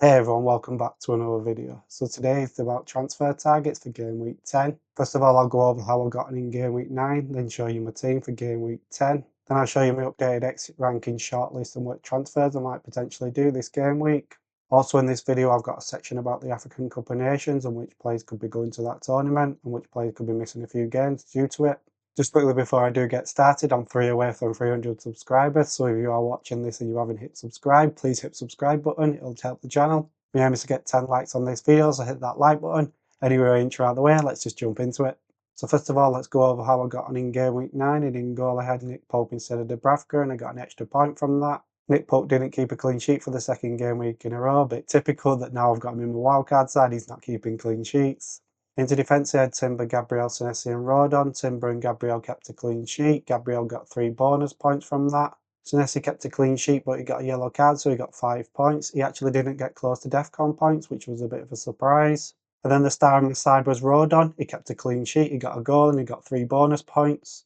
Hey everyone, welcome back to another video. So today is about transfer targets for game week 10. First of all, I'll go over how I got on in game week 9, then show you my team for game week 10. Then I'll show you my updated exit ranking shortlist and what transfers I might potentially do this game week. Also in this video, I've got a section about the AFCON Cup of Nations and which players could be going to that tournament and which players could be missing a few games due to it. Just quickly before I do get started, I'm 3 away from 300 subscribers, so if you are watching this and you haven't hit subscribe, please hit subscribe button, it'll help the channel. My aim is to get 10 likes on this video, so hit that like button. Anyway, intro out of the way, let's just jump into it. So first of all, let's go over how I got on in game week 9, and in goal I had Nick Pope instead of Dubravka, and I got an extra point from that. Nick Pope didn't keep a clean sheet for the second game week in a row, but typical that now I've got him in my wildcard side, he's not keeping clean sheets. Into defence, I had Timber, Gabriel, Senesi and Rodon. Timber and Gabriel kept a clean sheet. Gabriel got 3 bonus points from that. Senesi kept a clean sheet, but he got a yellow card, so he got 5 points. He actually didn't get close to DEFCON points, which was a bit of a surprise. And then the star on the side was Rodon. He kept a clean sheet, he got a goal, and he got 3 bonus points.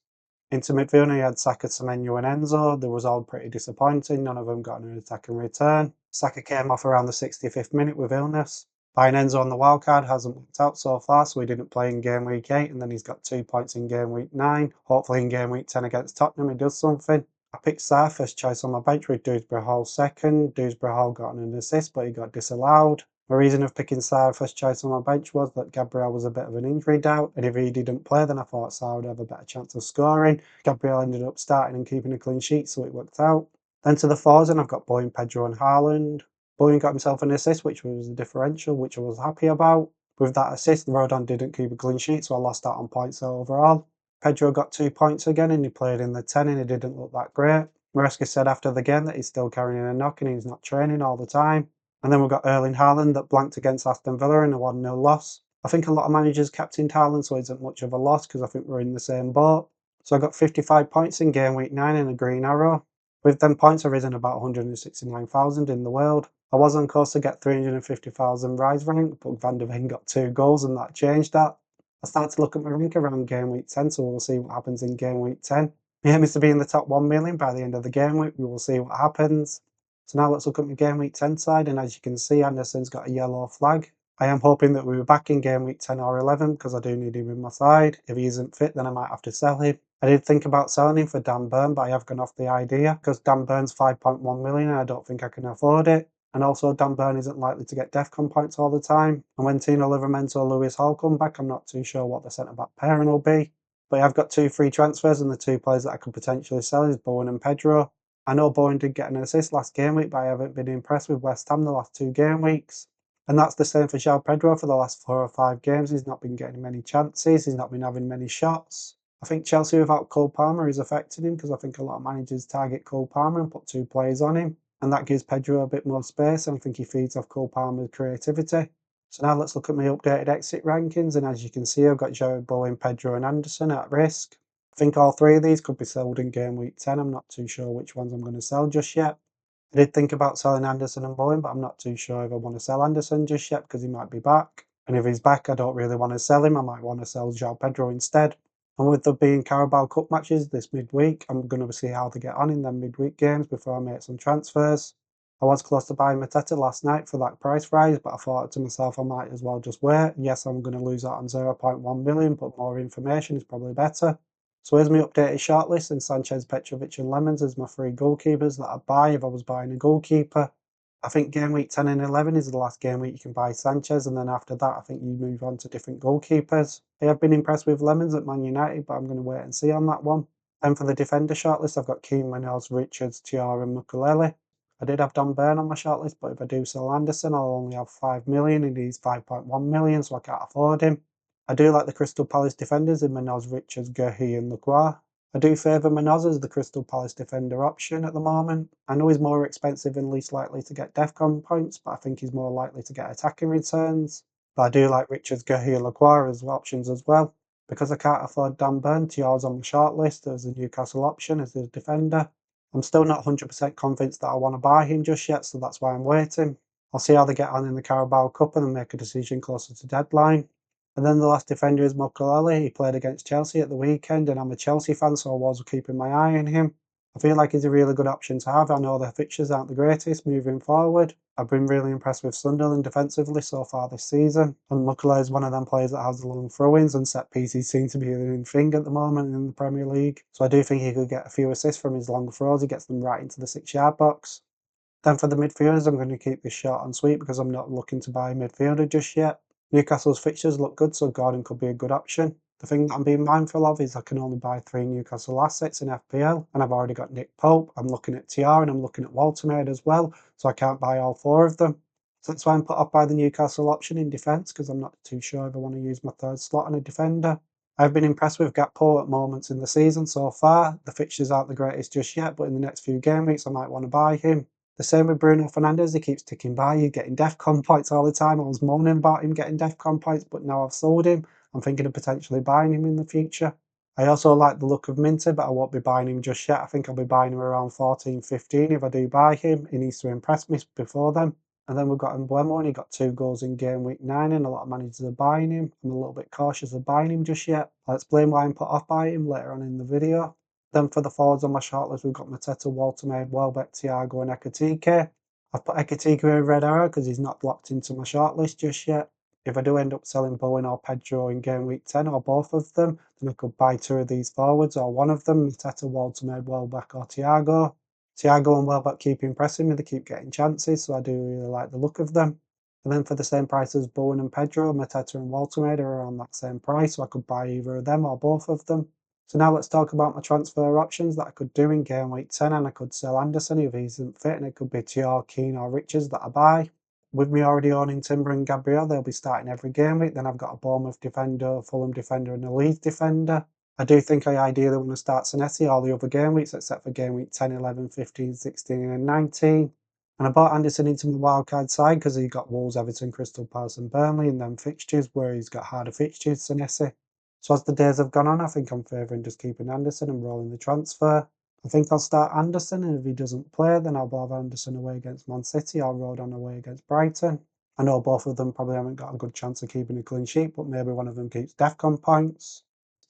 Into midfield, he had Saka, Semenyo and Enzo. They was all pretty disappointing. None of them got an attack and return. Saka came off around the 65th minute with illness. Buying Enzo on the wildcard hasn't worked out so far, so he didn't play in game week 8, and then he's got 2 points in game week 9. Hopefully in game week 10 against Tottenham he does something. I picked Sarr first choice on my bench with Dewsbury Hall second. Dewsbury Hall got an assist, but he got disallowed. My reason of picking Sarr first choice on my bench was that Gabriel was a bit of an injury doubt, and if he didn't play then I thought Sarr would have a better chance of scoring. Gabriel ended up starting and keeping a clean sheet, so it worked out. Then to the forwards, and I've got Bowen, Pedro and Haaland. Bowen got himself an assist, which was a differential, which I was happy about. With that assist, Rodon didn't keep a clean sheet, so I lost out on points overall. Pedro got 2 points again, and he played in the 10, and he didn't look that great. Maresca said after the game that he's still carrying a knock and he's not training all the time. And then we've got Erling Haaland that blanked against Aston Villa in a 1-0 loss. I think a lot of managers captained Haaland, so it isn't much of a loss because I think we're in the same boat. So I got 55 points in game week 9 and a green arrow. With them points, I've risen about 169,000 in the world. I was on course to get 350,000 rise rank, but Van der Ven got 2 goals and that changed that. I started to look at my rank around game week 10, so we'll see what happens in game week 10. My aim is to be in the top 1 million by the end of the game week. We will see what happens. So now let's look at my game week 10 side, and as you can see, Andersen's got a yellow flag. I am hoping that we'll be back in game week 10 or 11 because I do need him in my side. If he isn't fit, then I might have to sell him. I did think about selling him for Dan Burn, but I have gone off the idea because Dan Burn's 5.1 million and I don't think I can afford it. And also Dan Burn isn't likely to get DEFCON points all the time. And when Tino Livramento or Lewis Hall come back, I'm not too sure what the centre-back pairing will be. But I've got 2 free transfers, and the 2 players that I could potentially sell is Bowen and Pedro. I know Bowen did get an assist last game week, but I haven't been impressed with West Ham the last 2 game weeks. And that's the same for João Pedro for the last 4 or 5 games. He's not been getting many chances, he's not been having many shots. I think Chelsea without Cole Palmer is affecting him because I think a lot of managers target Cole Palmer and put 2 players on him. And that gives Pedro a bit more space, and I think he feeds off Cole Palmer's creativity. So now let's look at my updated exit rankings, and as you can see I've got Jarrod Bowen, Pedro and Andersen at risk. I think all 3 of these could be sold in game week 10, I'm not too sure which ones I'm going to sell just yet. I did think about selling Andersen and Bowen, but I'm not too sure if I want to sell Andersen just yet because he might be back. And if he's back, I don't really want to sell him, I might want to sell João Pedro instead. And with there being Carabao Cup matches this midweek, I'm going to see how they get on in them midweek games before I make some transfers. I was close to buying Mateta last night for that price rise, but I thought to myself I might as well just wait. Yes, I'm going to lose out on 0.1 million, but more information is probably better. So here's my updated shortlist, and Sanchez, Petrovic and Lemons as my 3 goalkeepers that I'd buy if I was buying a goalkeeper. I think game week 10 and 11 is the last game week you can buy Sanchez, and then after that I think you move on to different goalkeepers. I have been impressed with Lemons at Man United, but I'm going to wait and see on that one. Then for the defender shortlist, I've got Keane, Reynolds, Richards, Tiara and Mukulele. I did have Don Burn on my shortlist, but if I do sell Andersen, I'll only have 5 million and he's 5.1 million, so I can't afford him. I do like the Crystal Palace defenders in Manoz, Richards, Guehi and Lacroix. I do favour Manoz as the Crystal Palace defender option at the moment. I know he's more expensive and least likely to get DEFCON points, but I think he's more likely to get attacking returns. But I do like Richards, Guehi and Lacroix as options as well. Because I can't afford Dan Burn, Tiar's on the shortlist as a Newcastle option as the defender. I'm still not 100% convinced that I want to buy him just yet, so that's why I'm waiting. I'll see how they get on in the Carabao Cup and then make a decision closer to deadline. And then the last defender is Mukulele. He played against Chelsea at the weekend, and I'm a Chelsea fan, so I was keeping my eye on him. I feel like he's a really good option to have. I know the fixtures aren't the greatest moving forward, I've been really impressed with Sunderland defensively so far this season, and luckily he's one of them players that has the long throw-ins, and set pieces seem to be a new thing at the moment in the Premier League. So I do think he could get a few assists from his long throws. He gets them right into the 6-yard box. Then for the midfielders, I'm going to keep this short and sweet because I'm not looking to buy a midfielder just yet. Newcastle's fixtures look good, so Gordon could be a good option. The thing that I'm being mindful of is I can only buy 3 Newcastle assets in FPL, and I've already got Nick Pope, I'm looking at TR, and I'm looking at Waltermaid as well, so I can't buy all 4 of them. So that's why I'm put off by the Newcastle option in defence, because I'm not too sure if I want to use my 3rd slot on a defender. I've been impressed with Gakpo at moments in the season so far. The fixtures aren't the greatest just yet, but in the next few game weeks I might want to buy him. The same with Bruno Fernandes, he keeps ticking by, he's getting DEFCON points all the time. I was moaning about him getting DEFCON points, but now I've sold him. I'm thinking of potentially buying him in the future. I also like the look of Minter, but I won't be buying him just yet. I think I'll be buying him around 14, 15 if I do buy him. He needs to impress me before then. And then we've got Mbeumo, and he got 2 goals in game week 9, and a lot of managers are buying him. I'm a little bit cautious of buying him just yet. I'll explain why I'm put off by him later on in the video. Then for the forwards on my shortlist, we've got Mateta, Waltermaid, Welbeck, Thiago and Ekitike. I've put Ekitike in red arrow because he's not locked into my shortlist just yet. If I do end up selling Bowen or Pedro in game week 10 or both of them, then I could buy 2 of these forwards or one of them, Mateta, Waltermaid, Welbeck or Thiago. Thiago and Welbeck keep impressing me, they keep getting chances, so I do really like the look of them. And then for the same price as Bowen and Pedro, Mateta and Waltermaid are around that same price, so I could buy either of them or both of them. So now let's talk about my transfer options that I could do in game week 10, and I could sell Andersen if he isn't fit, and it could be Tior, Keane or Richards that I buy. With me already owning Timber and Gabriel, they'll be starting every game week. Then I've got a Bournemouth defender, Fulham defender and a Leeds defender. I do think I ideally want to start Senesi all the other game weeks except for game week 10, 11, 15, 16 and 19. And I bought Andersen into my wildcard side because he got Wolves, Everton, Crystal Palace and Burnley and then fixtures where he's got harder fixtures, Senesi. So as the days have gone on, I think I'm favouring just keeping Andersen and rolling the transfer. I think I'll start Andersen, and if he doesn't play, then I'll have Andersen away against Man City or Rodon away against Brighton. I know both of them probably haven't got a good chance of keeping a clean sheet, but maybe one of them keeps DEFCON points.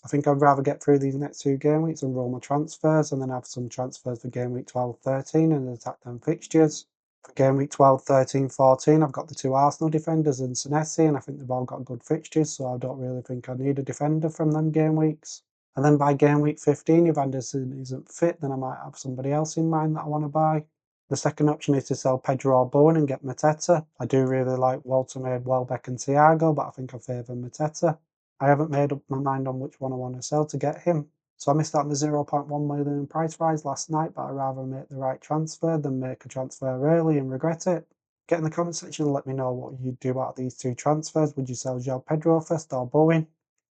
I think I'd rather get through these next 2 game weeks and roll my transfers, and then have some transfers for game week 12, 13 and attack them fixtures. For game week 12, 13, 14, I've got the 2 Arsenal defenders and Senesi, and I think they've all got good fixtures, so I don't really think I need a defender from them game weeks. And then by game week 15, if Andersen isn't fit, then I might have somebody else in mind that I want to buy. The second option is to sell Pedro or Bowen and get Mateta. I do really like Waltermaid, Welbeck and Thiago, but I think I favour Mateta. I haven't made up my mind on which one I want to sell to get him. So I missed out on the 0.1 million price rise last night, but I'd rather make the right transfer than make a transfer early and regret it. Get in the comment section and let me know what you'd do out of these 2 transfers. Would you sell João Pedro first or Bowen?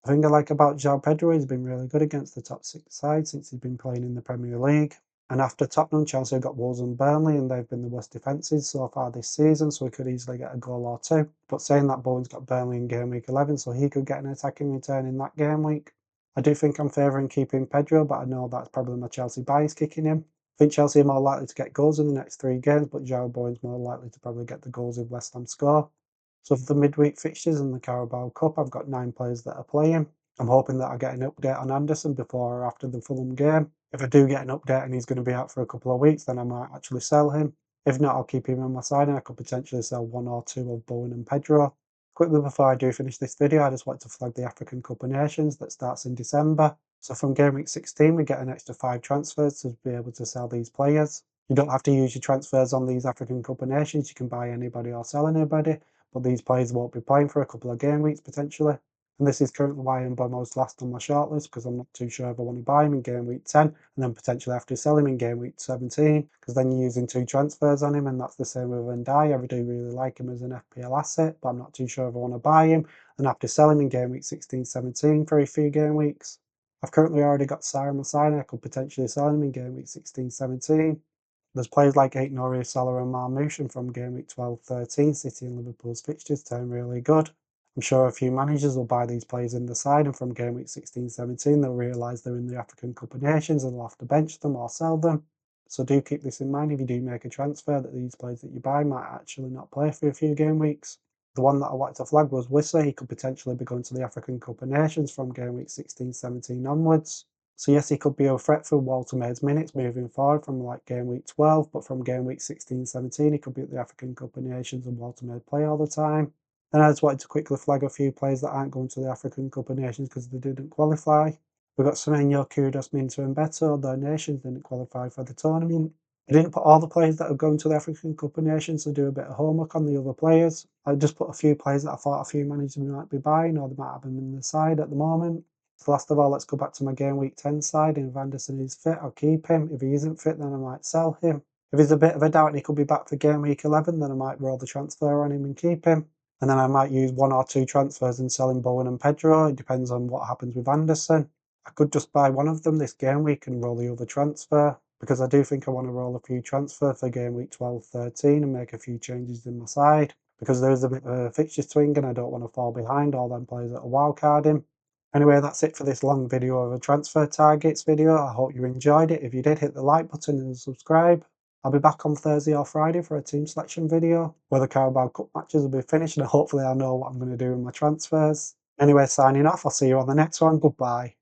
The thing I like about João Pedro, he's been really good against the top 6 sides since he's been playing in the Premier League. And after Tottenham, Chelsea have got Wolves and Burnley, and they've been the worst defences so far this season, so he could easily get a goal or 2. But saying that, Bowen's got Burnley in game week 11, so he could get an attacking return in that game week. I do think I'm favouring keeping Pedro, but I know that's probably my Chelsea bias kicking in. I think Chelsea are more likely to get goals in the next 3 games, but Jarrod Bowen's more likely to probably get the goals if West Ham score. So for the midweek fixtures in the Carabao Cup, I've got 9 players that are playing. I'm hoping that I get an update on Andersen before or after the Fulham game. If I do get an update and he's going to be out for a couple of weeks, then I might actually sell him. If not, I'll keep him on my side and I could potentially sell 1 or 2 of Bowen and Pedro. Quickly before I do finish this video, I just want to flag the African Cup of Nations that starts in December. So from game week 16, we get an extra 5 transfers to be able to sell these players. You don't have to use your transfers on these African Cup of Nations, you can buy anybody or sell anybody, but these players won't be playing for a couple of game weeks potentially. And this is currently why Mbeumo's last on my shortlist, because I'm not too sure if I want to buy him in game week 10 and then potentially have to sell him in game week 17, because then you're using 2 transfers on him, and that's the same with Van Dijk. I do really like him as an FPL asset, but I'm not too sure if I want to buy him and have to sell him in game week 16, 17 for a few game weeks. I've currently already got Sarr on my side and I could potentially sell him in game week 16, 17. There's players like Aït-Nouri, Salah and Marmoush, and from game week 12, 13, City and Liverpool's fixtures turn really good. I'm sure a few managers will buy these players in the side, and from game week 16, 17 they'll realise they're in the African Cup of Nations and they'll have to bench them or sell them. So do keep this in mind if you do make a transfer, that these players that you buy might actually not play for a few game weeks. The one that I wanted to flag was Wissa. He could potentially be going to the African Cup of Nations from game week 16, 17 onwards. So yes, he could be a threat for Walter Maid's minutes moving forward from like game week 12, but from game week 16, 17, he could be at the African Cup of Nations and Walter Maid play all the time. Then I just wanted to quickly flag a few players that aren't going to the African Cup of Nations because they didn't qualify. We've got Semenyo, Kyrgios, Minter and Beto. Their nations didn't qualify for the tournament. I didn't put all the players that have gone to the African Cup of Nations to do a bit of homework on the other players. I just put a few players that I thought a few managers might be buying or they might have them in the side at the moment. So last of all, let's go back to my game week 10 side. And if Andersen is fit, I'll keep him. If he isn't fit, then I might sell him. If he's a bit of a doubt and he could be back for game week 11, then I might roll the transfer on him and keep him. And then I might use 1 or 2 transfers and selling Bowen and Pedro. It depends on what happens with Andersen. I could just buy one of them this game week and roll the other transfer, because I do think I want to roll a few transfer for game week 12, 13 and make a few changes in my side, because there is a bit of a fixture swing and I don't want to fall behind all them players that are wildcarding. Anyway, that's it for this long video of a transfer targets video. I hope you enjoyed it. If you did, hit the like button and subscribe. I'll be back on Thursday or Friday for a team selection video where the Carabao Cup matches will be finished and hopefully I'll know what I'm going to do with my transfers. Anyway, signing off. I'll see you on the next one. Goodbye.